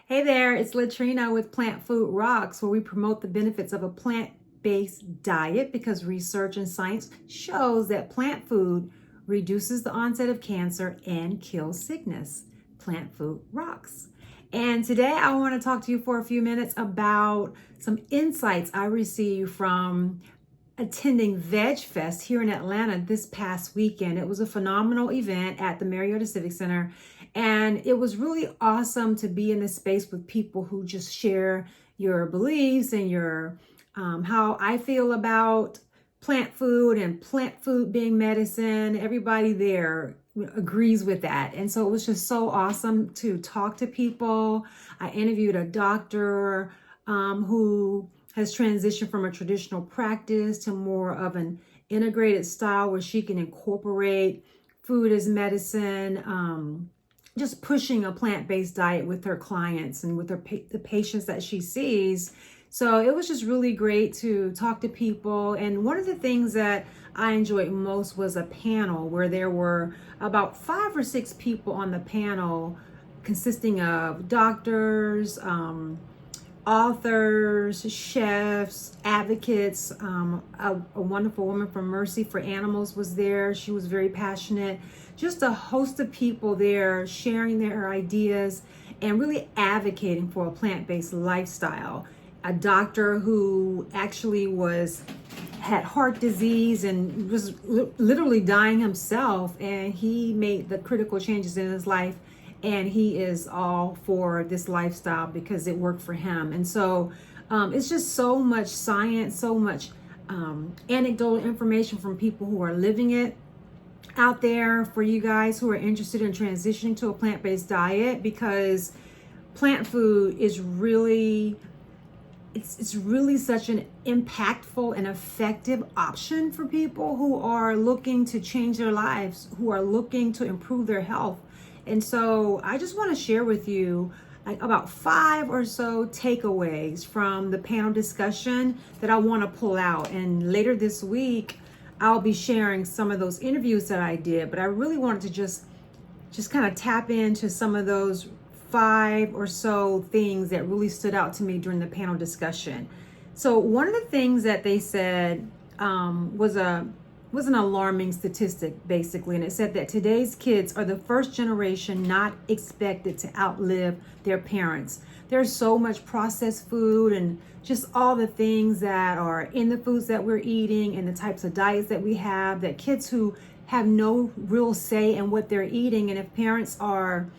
Hey there, it's Latrina with Plant Food Rocks, where we promote the benefits of a plant-based diet because research and science shows that plant food reduces the onset of cancer and kills sickness. Plant Food Rocks. And today I want to talk to you for a few minutes about some insights I received from attending VegFest here in Atlanta this past weekend. It was a phenomenal event at the Mariota Civic Center, and it was really awesome to be in this space with people who just share your beliefs and your how I feel about plant food and plant food being medicine. Everybody there agrees with that. And so it was just so awesome to talk to people. I interviewed a doctor who has transitioned from a traditional practice to more of an integrated style where she can incorporate food as medicine, just pushing a plant-based diet with her clients and with the patients that she sees. So it was just really great to talk to people. And one of the things that I enjoyed most was a panel where there were about 5 or 6 people on the panel consisting of doctors, authors, chefs, advocates. A wonderful woman from Mercy for Animals was there. She was very passionate. Just a host of people there sharing their ideas and really advocating for a plant-based lifestyle. A doctor who actually had heart disease and was literally dying himself, and he made the critical changes in his life, and he is all for this lifestyle because it worked for him. And so it's just so much science, so much anecdotal information from people who are living it out there for you guys who are interested in transitioning to a plant-based diet, because plant food is really it's really such an impactful and effective option for people who are looking to change their lives, who are looking to improve their health. And so I just want to share with you like about 5 or so takeaways from the panel discussion that I want to pull out. And later this week, I'll be sharing some of those interviews that I did, but I really wanted to just kind of tap into some of those 5 or so things that really stood out to me during the panel discussion. So one of the things that they said was an alarming statistic, basically, and it said that today's kids are the first generation not expected to outlive their parents. There's so much processed food and just all the things that are in the foods that we're eating and the types of diets that we have, that kids who have no real say in what they're eating, and if parents are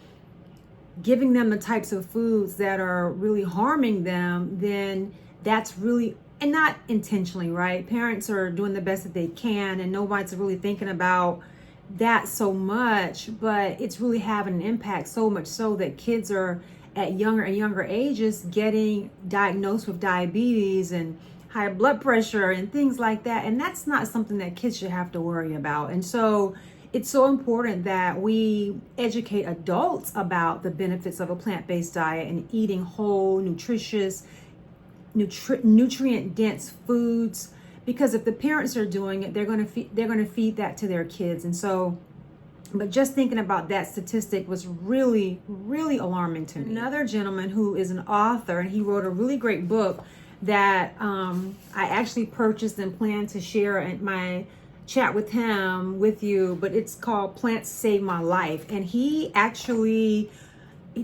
giving them the types of foods that are really harming them, then that's really, and not intentionally, right? Parents are doing the best that they can, and nobody's really thinking about that so much, but it's really having an impact, so much so that kids are at younger and younger ages getting diagnosed with diabetes and high blood pressure and things like that. And that's not something that kids should have to worry about. And so it's so important that we educate adults about the benefits of a plant-based diet and eating whole, nutritious, nutrient-dense foods, because if the parents are doing it, they're going to feed that to their kids. And so, but just thinking about that statistic was really, really alarming to me. Another gentleman who is an author, and he wrote a really great book that I actually purchased and plan to share in my chat with him with you, but it's called Plants Save My Life. And he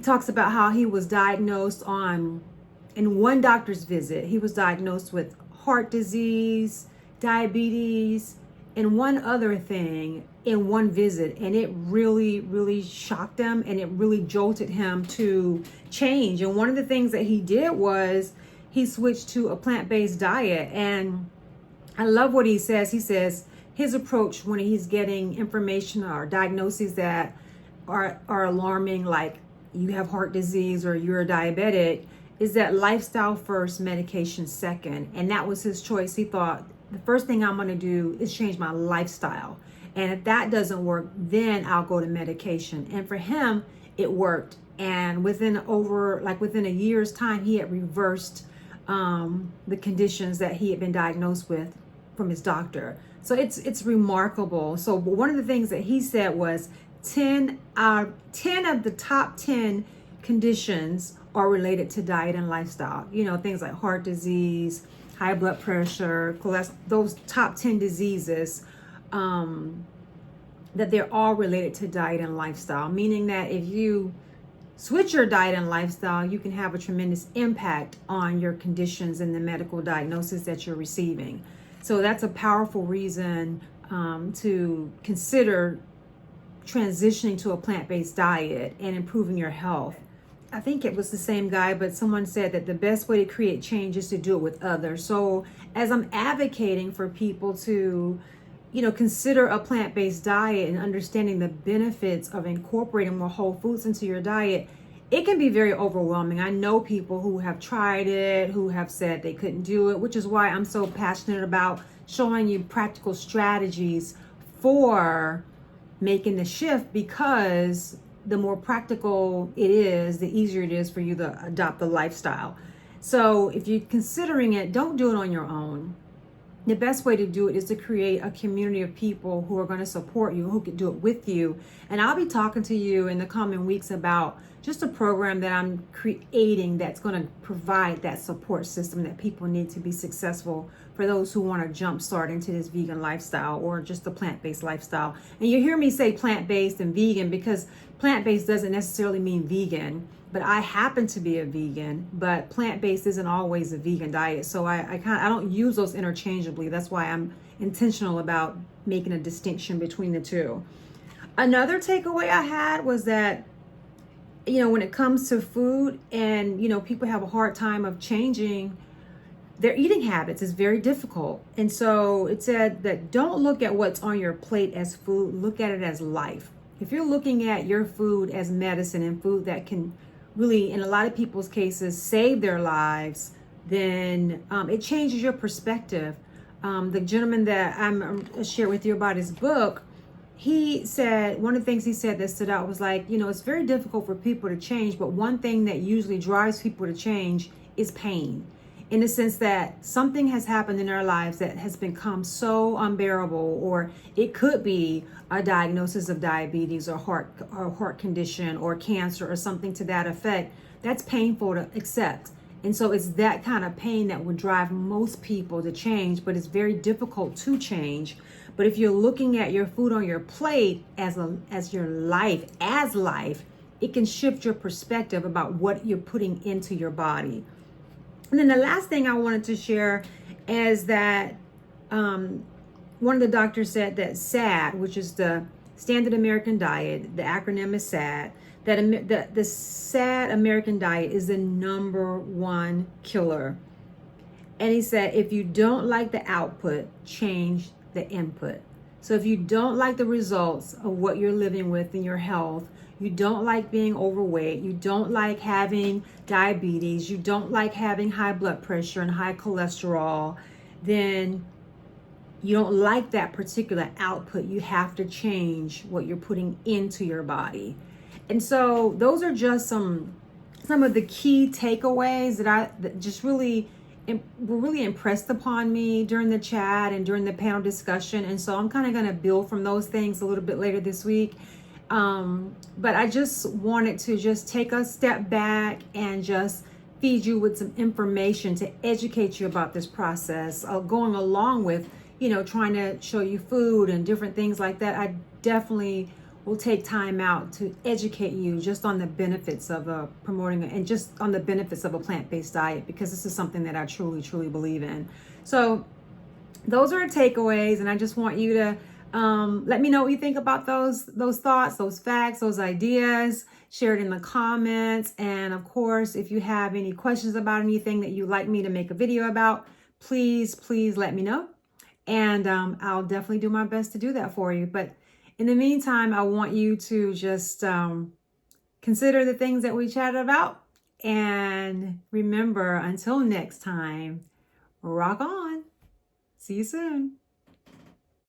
talks about how he was diagnosed in one doctor's visit. He was diagnosed with heart disease, diabetes, and one other thing in one visit. And it really, really shocked him, and it really jolted him to change. And one of the things that he did was he switched to a plant-based diet. And I love what he says. He says his approach when he's getting information or diagnoses that are alarming, like you have heart disease or you're a diabetic, is that lifestyle first, medication second. And that was his choice. He thought, the first thing I'm going to do is change my lifestyle. And if that doesn't work, then I'll go to medication. And for him, it worked. And within a year's time, he had reversed the conditions that he had been diagnosed with from his doctor. So it's remarkable. So one of the things that he said was 10 of the top 10 conditions are related to diet and lifestyle. You know, things like heart disease, high blood pressure, cholesterol, those top 10 diseases, that they're all related to diet and lifestyle, meaning that if you switch your diet and lifestyle, you can have a tremendous impact on your conditions and the medical diagnosis that you're receiving. So that's a powerful reason to consider transitioning to a plant-based diet and improving your health. I think it was the same guy, but someone said that the best way to create change is to do it with others. So as I'm advocating for people to, you know, consider a plant-based diet and understanding the benefits of incorporating more whole foods into your diet, it can be very overwhelming. I know people who have tried it, who have said they couldn't do it, which is why I'm so passionate about showing you practical strategies for making the shift, because the more practical it is, the easier it is for you to adopt the lifestyle. So if you're considering it, don't do it on your own. The best way to do it is to create a community of people who are going to support you, who can do it with you. And I'll be talking to you in the coming weeks about just a program that I'm creating that's going to provide that support system that people need to be successful, for those who want to jumpstart into this vegan lifestyle or just a plant-based lifestyle. And you hear me say plant-based and vegan because plant-based doesn't necessarily mean vegan, but I happen to be a vegan, but plant-based isn't always a vegan diet. So I don't use those interchangeably. That's why I'm intentional about making a distinction between the two. Another takeaway I had was that, you know, when it comes to food and, you know, people have a hard time of changing their eating habits, is very difficult. And so it said that don't look at what's on your plate as food, look at it as life. If you're looking at your food as medicine and food that can really, in a lot of people's cases, save their lives, then it changes your perspective. The gentleman that I'm share with you about his book, he said, one of the things he said that stood out was like, you know, it's very difficult for people to change, but one thing that usually drives people to change is pain. In the sense that something has happened in their lives that has become so unbearable, or it could be a diagnosis of diabetes or heart condition or cancer or something to that effect. That's painful to accept. And so it's that kind of pain that would drive most people to change, but it's very difficult to change. But if you're looking at your food on your plate as your life, it can shift your perspective about what you're putting into your body. And then the last thing I wanted to share is that one of the doctors said that SAD, which is the Standard American Diet, the acronym is SAD, that the SAD American diet is the #1 killer. And he said, if you don't like the output, change the input. So if you don't like the results of what you're living with in your health, you don't like being overweight, you don't like having diabetes, you don't like having high blood pressure and high cholesterol, then you don't like that particular output. You have to change what you're putting into your body. And so those are just some of the key takeaways that just really were really impressed upon me during the chat and during the panel discussion. And so I'm kind of going to build from those things a little bit later this week. But I just wanted to just take a step back and just feed you with some information to educate you about this process, going along with, you know, trying to show you food and different things like that. I definitely will take time out to educate you just on the benefits of promoting and just on the benefits of a plant-based diet, because this is something that I truly, truly believe in. So those are takeaways, and I just want you to let me know what you think about those thoughts, those facts, those ideas. Share it in the comments. And of course, if you have any questions about anything that you'd like me to make a video about, please let me know. And I'll definitely do my best to do that for you. But in the meantime, I want you to just consider the things that we chatted about. And remember, until next time, rock on. See you soon.